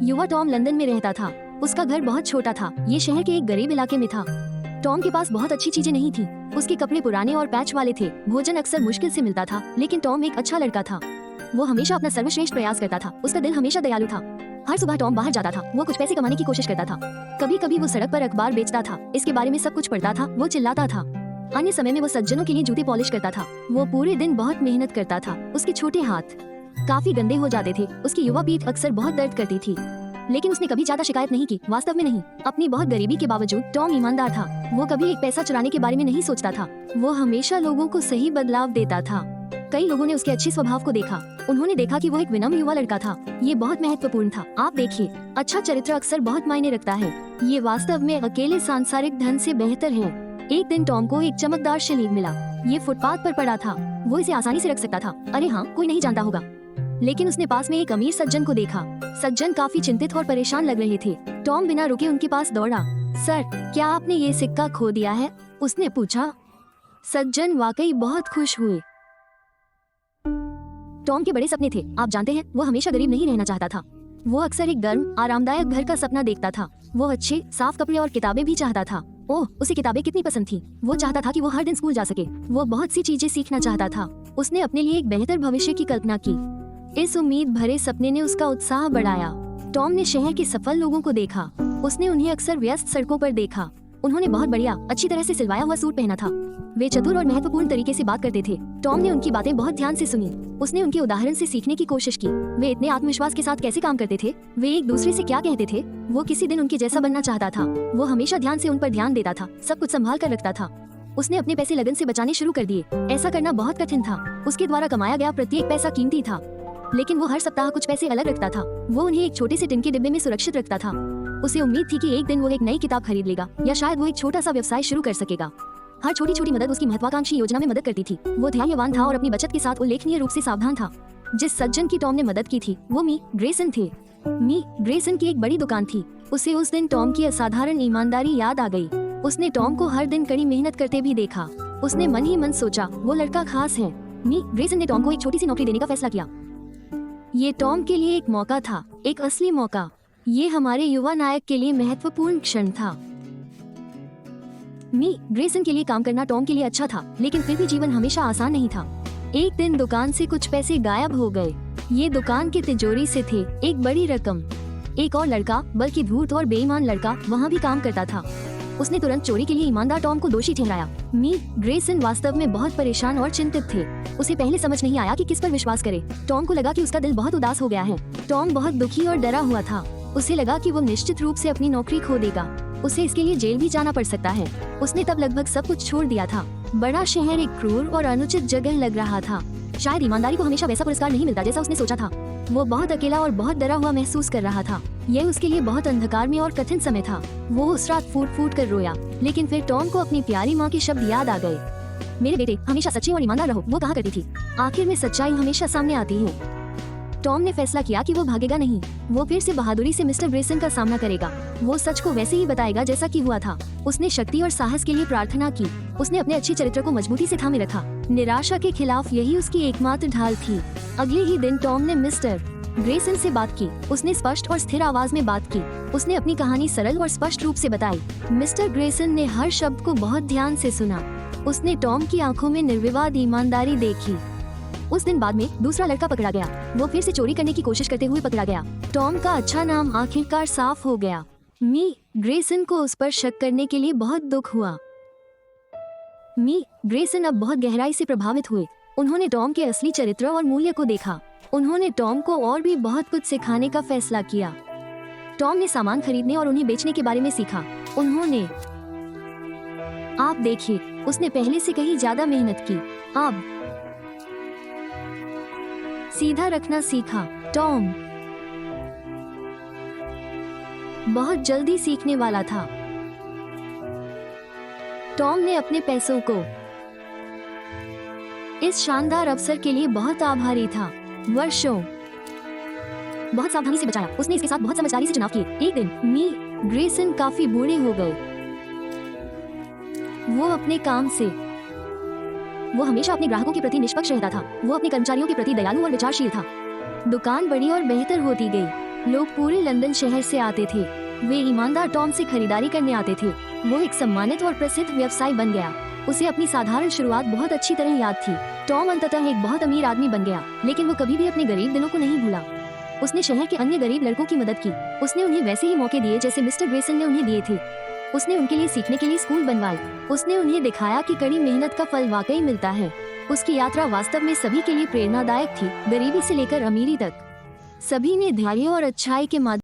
युवा Tom London में रहता था। उसका घर बहुत छोटा था। ये शहर के एक गरीब इलाके में था। टॉम के पास बहुत अच्छी चीजें नहीं थी। उसके कपड़े पुराने और पैच वाले थे। भोजन अक्सर मुश्किल से मिलता था, लेकिन टॉम एक अच्छा लड़का था। वो हमेशा अपना सर्वश्रेष्ठ प्रयास करता था। उसका दिल हमेशा दयालु था। हर सुबह टॉम बाहर जाता था। वो कुछ पैसे कमाने की कोशिश करता था। कभी कभी वो सड़क पर अखबार बेचता था। इसके बारे में सब कुछ पढ़ता था। वो चिल्लाता था। अन्य समय में वो सज्जनों के लिए जूते पॉलिश करता था। वो पूरे दिन बहुत मेहनत करता था। उसके छोटे हाथ काफी गंदे हो जाते थे। उसकी युवा पीठ अक्सर बहुत दर्द करती थी, लेकिन उसने कभी ज्यादा शिकायत नहीं की। वास्तव में नहीं, अपनी बहुत गरीबी के बावजूद टॉम ईमानदार था। वो कभी एक पैसा चुराने के बारे में नहीं सोचता था। वो हमेशा लोगों को सही बदलाव देता था। कई लोगों ने उसके अच्छे स्वभाव को देखा। उन्होंने देखा कि वो एक विनम्र युवा लड़का था। ये बहुत महत्वपूर्ण था। आप देखिए, अच्छा चरित्र अक्सर बहुत मायने रखता है। ये वास्तव में अकेले सांसारिक धन से बेहतर है। एक दिन टॉम को एक चमकदार शिलींग मिला। ये फुटपाथ पर पड़ा था। वो इसे आसानी से रख सकता था। अरे हाँ, कोई नहीं जानता होगा। लेकिन उसने पास में एक अमीर सज्जन को देखा। सज्जन काफी चिंतित और परेशान लग रहे थे। टॉम बिना रुके उनके पास दौड़ा। सर, क्या आपने ये सिक्का खो दिया है? उसने पूछा। सज्जन वाकई बहुत खुश हुए। टॉम के बड़े सपने थे। आप जानते हैं, वो हमेशा गरीब नहीं रहना चाहता था। वो अक्सर एक गर्म, आरामदायक घर का सपना देखता था। वो अच्छे, साफ कपड़े और किताबें भी चाहता था। ओह, उसे किताबें कितनी पसंद थी। वो चाहता था कि वो हर दिन स्कूल जा सके। वो बहुत सी चीजें सीखना चाहता था। उसने अपने लिए एक बेहतर भविष्य की कल्पना की। इस उम्मीद भरे सपने ने उसका उत्साह बढ़ाया। टॉम ने शहर के सफल लोगों को देखा। उसने उन्हें अक्सर व्यस्त सड़कों पर देखा। उन्होंने बहुत बढ़िया, अच्छी तरह से सिलवाया हुआ सूट पहना था। वे चतुर और महत्वपूर्ण तरीके से बात करते थे। टॉम ने उनकी बातें बहुत ध्यान से सुनी। उसने उनके उदाहरण से सीखने की कोशिश की। वे इतने आत्मविश्वास के साथ कैसे काम करते थे, वे एक दूसरे से क्या कहते थे। वो किसी दिन उनके जैसा बनना चाहता था। वो हमेशा ध्यान से उन पर ध्यान देता था, सब कुछ संभाल कर रखता था। उसने अपने पैसे लगन से बचाने शुरू कर दिए। ऐसा करना बहुत कठिन था। उसके द्वारा कमाया गया प्रत्येक पैसा कीमती था, लेकिन वो हर सप्ताह कुछ पैसे अलग रखता था। वो उन्हें एक छोटे से टिन के डिब्बे में सुरक्षित रखता था। उसे उम्मीद थी कि एक दिन वो एक नई किताब खरीद लेगा, या शायद वो एक छोटा सा व्यवसाय शुरू कर सकेगा। हर छोटी छोटी मदद उसकी महत्वाकांक्षी योजना में मदद करती थी। वो धैर्यवान था और अपनी बचत के साथ उल्लेखनीय रूप से सावधान था। जिस सज्जन की टॉम ने मदद की थी, वो मी ग्रेसन थे। मी ग्रेसन की एक बड़ी दुकान थी। उसे उस दिन टॉम की असाधारण ईमानदारी याद आ गई। उसने टॉम को हर दिन कड़ी मेहनत करते भी देखा। उसने मन ही मन सोचा, वो लड़का खास है। मी ग्रेसन ने टॉम को एक छोटी सी नौकरी देने का फैसला किया। ये टॉम के लिए एक मौका था, एक असली मौका। ये हमारे युवा नायक के लिए महत्वपूर्ण क्षण था। मी ग्रेसन के लिए काम करना टॉम के लिए अच्छा था, लेकिन फिर भी जीवन हमेशा आसान नहीं था। एक दिन दुकान से कुछ पैसे गायब हो गए। ये दुकान की तिजोरी से थे, एक बड़ी रकम। एक और लड़का, बल्कि धूर्त और बेईमान लड़का, वहाँ भी काम करता था। उसने तुरंत चोरी के लिए ईमानदार टॉम को दोषी ठहराया। मी ग्रेसन वास्तव में बहुत परेशान और चिंतित थे। उसे पहले समझ नहीं आया कि किस पर विश्वास करे। टॉम को लगा कि उसका दिल बहुत उदास हो गया है। टॉम बहुत दुखी और डरा हुआ था। उसे लगा कि वो निश्चित रूप से अपनी नौकरी खो देगा। उसे इसके लिए जेल भी जाना पड़ सकता है। उसने तब लगभग सब कुछ छोड़ दिया था। बड़ा शहर एक क्रूर और अनुचित जगह लग रहा था। शायद ईमानदारी को हमेशा वैसा पुरस्कार नहीं मिलता जैसा उसने सोचा था। वो बहुत अकेला और बहुत डरा हुआ महसूस कर रहा था। यह उसके लिए बहुत अंधकार में और कठिन समय था। वो उस रात फूट फूट कर रोया, लेकिन फिर टॉम को अपनी प्यारी माँ के शब्द याद आ गए। मेरे बेटे, हमेशा सच्चे और ईमानदार रहो, वो कहा करती थी। आखिर में सच्चाई हमेशा सामने आती है। टॉम ने फैसला किया कि वो भागेगा नहीं। वो फिर से बहादुरी से मिस्टर ग्रेसन का सामना करेगा। वो सच को वैसे ही बताएगा जैसा कि हुआ था। उसने शक्ति और साहस के लिए प्रार्थना की। उसने अपने अच्छे चरित्र को मजबूती से थामे रखा। निराशा के खिलाफ यही उसकी एकमात्र ढाल थी। अगले ही दिन टॉम ने मिस्टर ग्रेसन से बात की। उसने स्पष्ट और स्थिर आवाज में बात की। उसने अपनी कहानी सरल और स्पष्ट रूप से बताई। मिस्टर ग्रेसन ने हर शब्द को बहुत ध्यान से सुना। उसने टॉम की आंखों में निर्विवाद ईमानदारी देखी। उस दिन बाद में दूसरा लड़का पकड़ा गया। वो फिर से चोरी करने की कोशिश करते हुए पकड़ा गया। टॉम का अच्छा नाम आखिरकार साफ हो गया। मी ग्रेसन को उस पर शक करने के लिए बहुत दुख हुआ। मी ग्रेसन अब बहुत गहराई से प्रभावित हुए। उन्होंने टॉम के असली चरित्र और मूल्य को देखा। उन्होंने टॉम को और भी बहुत कुछ सिखाने का फैसला किया। टॉम ने सामान खरीदने और उन्हें बेचने के बारे में सीखा। उन्होंने, आप देखिए, उसने पहले से कहीं ज्यादा मेहनत की। अब सीधा रखना सीखा। टॉम बहुत जल्दी सीखने वाला था। टॉम ने अपने पैसों को इस शानदार अवसर के लिए बहुत आभारी था। वर्षों बहुत सावधानी से बचाया। उसने इसके साथ बहुत समझदारी से चुनाव किए। एक दिन मी ग्रेसन काफी बूढ़े हो गए। वो अपने काम से, वो हमेशा अपने ग्राहकों के प्रति निष्पक्ष रहता था। वो अपने कर्मचारियों के प्रति दयालु और विचारशील था। दुकान बड़ी और बेहतर होती गई। लोग पूरे लंदन शहर से आते थे। वे ईमानदार टॉम से खरीदारी करने आते थे। वो एक सम्मानित और प्रसिद्ध व्यवसायी बन गया। उसे अपनी साधारण शुरुआत बहुत अच्छी तरह याद थी। टॉम अंततः एक बहुत अमीर आदमी बन गया, लेकिन वो कभी भी अपने गरीब दिनों को नहीं भूला। उसने शहर के अन्य गरीब लड़कों की मदद की। उसने उन्हें वैसे ही मौके दिए जैसे मिस्टर ग्रेसन ने उन्हें दिए थे। उसने उनके लिए सीखने के लिए स्कूल बनवाए। उसने उन्हें दिखाया कि कड़ी मेहनत का फल वाकई मिलता है। उसकी यात्रा वास्तव में सभी के लिए प्रेरणादायक थी, गरीबी से लेकर अमीरी तक। सभी ने धैर्य और अच्छाई के माध्यम